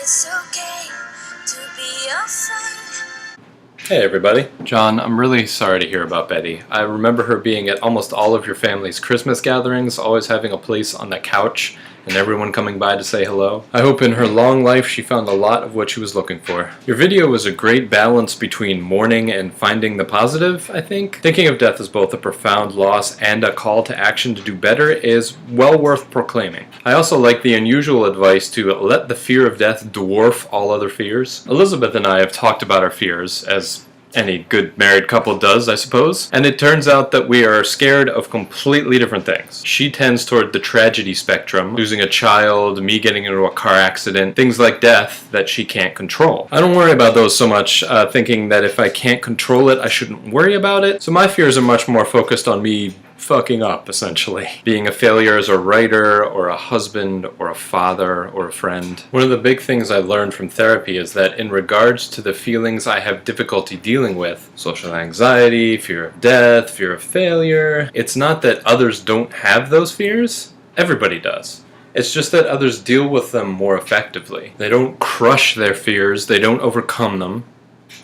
It's okay to be afraid. Hey everybody. John, I'm really sorry to hear about Betty. I remember her being at almost all of your family's Christmas gatherings, always having a place on the couch and everyone coming by to say hello. I hope in her long life she found a lot of what she was looking for. Your video was a great balance between mourning and finding the positive, I think. Thinking of death as both a profound loss and a call to action to do better is well worth proclaiming. I also like the unusual advice to let the fear of death dwarf all other fears. Elizabeth and I have talked about our fears, as any good married couple does, I suppose. And it turns out that we are scared of completely different things. She tends toward the tragedy spectrum, losing a child, me getting into a car accident, things like death that she can't control. I don't worry about those so much, thinking that if I can't control it, I shouldn't worry about it. So my fears are much more focused on me fucking up, essentially. Being a failure as a writer, or a husband, or a father, or a friend. One of the big things I learned from therapy is that in regards to the feelings I have difficulty dealing with, social anxiety, fear of death, fear of failure, it's not that others don't have those fears. Everybody does. It's just that others deal with them more effectively. They don't crush their fears, they don't overcome them.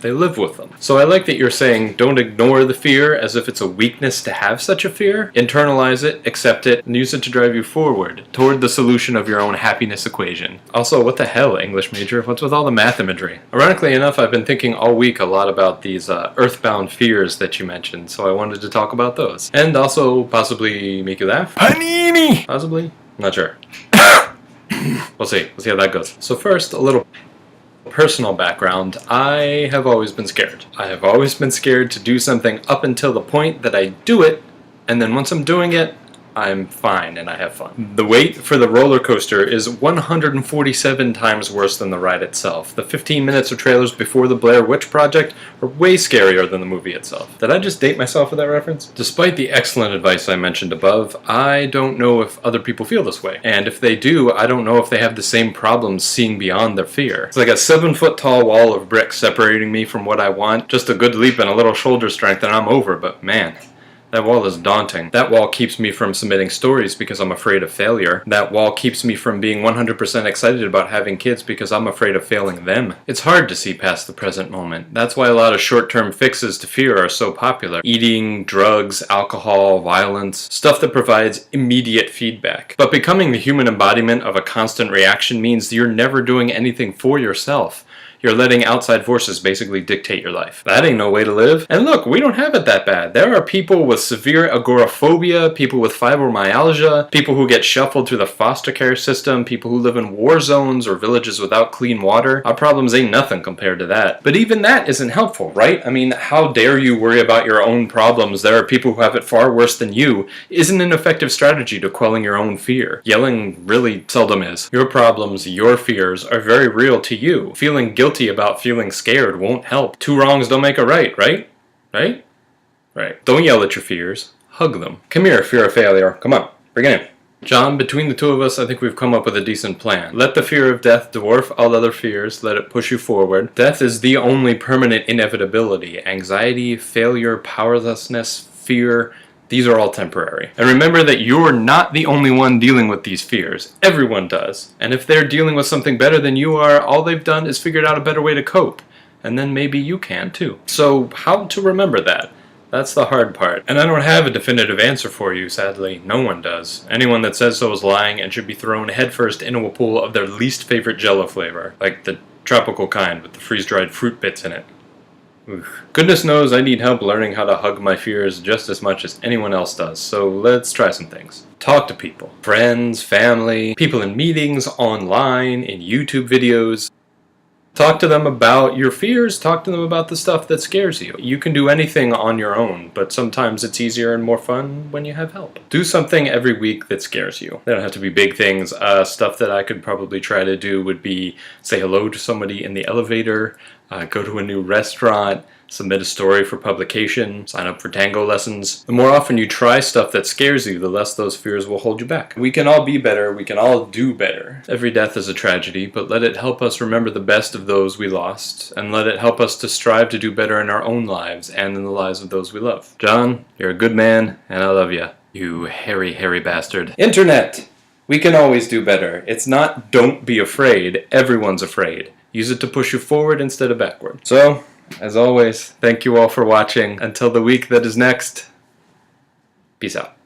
They live with them. So I like that you're saying don't ignore the fear as if it's a weakness to have such a fear. Internalize it, accept it, and use it to drive you forward toward the solution of your own happiness equation. Also, what the hell, English major? What's with all the math imagery? Ironically enough, I've been thinking all week a lot about these earthbound fears that you mentioned, so I wanted to talk about those. And also possibly make you laugh. Panini! Possibly? Not sure. We'll see. We'll see how that goes. So first, a little personal background. I have always been scared. I have always been scared to do something up until the point that I do it, and then once I'm doing it, I'm fine and I have fun. The wait for the roller coaster is 147 times worse than the ride itself. The 15 minutes of trailers before the Blair Witch Project are way scarier than the movie itself. Did I just date myself with that reference? Despite the excellent advice I mentioned above, I don't know if other people feel this way. And if they do, I don't know if they have the same problems seeing beyond their fear. It's like a 7-foot tall wall of bricks separating me from what I want. Just a good leap and a little shoulder strength and I'm over, but man, that wall is daunting. That wall keeps me from submitting stories because I'm afraid of failure. That wall keeps me from being 100% excited about having kids because I'm afraid of failing them. It's hard to see past the present moment. That's why a lot of short-term fixes to fear are so popular. Eating, drugs, alcohol, violence, stuff that provides immediate feedback. But becoming the human embodiment of a constant reaction means you're never doing anything for yourself. You're letting outside forces basically dictate your life. That ain't no way to live. And look, we don't have it that bad. There are people with severe agoraphobia, people with fibromyalgia, people who get shuffled through the foster care system, people who live in war zones or villages without clean water. Our problems ain't nothing compared to that. But even that isn't helpful, right? I mean, how dare you worry about your own problems? There are people who have it far worse than you. Isn't an effective strategy to quelling your own fear. Yelling really seldom is. Your problems, your fears are very real to you. Feeling guilty about feeling scared won't help. Two wrongs don't make a right, right? Right? Right. Don't yell at your fears. Hug them. Come here, fear of failure. Come on, bring it in. John, between the two of us, I think we've come up with a decent plan. Let the fear of death dwarf all other fears. Let it push you forward. Death is the only permanent inevitability. Anxiety, failure, powerlessness, fear, these are all temporary. And remember that you're not the only one dealing with these fears. Everyone does. And if they're dealing with something better than you are, all they've done is figured out a better way to cope. And then maybe you can too. So how to remember that? That's the hard part. And I don't have a definitive answer for you, sadly. No one does. Anyone that says so is lying and should be thrown headfirst into a pool of their least favorite Jell-O flavor. Like the tropical kind with the freeze-dried fruit bits in it. Oof. Goodness knows I need help learning how to hug my fears just as much as anyone else does, so let's try some things. Talk to people. Friends, family, people in meetings, online, in YouTube videos. Talk to them about your fears, talk to them about the stuff that scares you. You can do anything on your own, but sometimes it's easier and more fun when you have help. Do something every week that scares you. They don't have to be big things. Stuff that I could probably try to do would be say hello to somebody in the elevator, go to a new restaurant, submit a story for publication, sign up for tango lessons. The more often you try stuff that scares you, the less those fears will hold you back. We can all be better, we can all do better. Every death is a tragedy, but let it help us remember the best of those we lost, and let it help us to strive to do better in our own lives and in the lives of those we love. John, you're a good man, and I love you. You hairy, hairy bastard. Internet! We can always do better. It's not don't be afraid. Everyone's afraid. Use it to push you forward instead of backward. So, as always, thank you all for watching. Until the week that is next, peace out.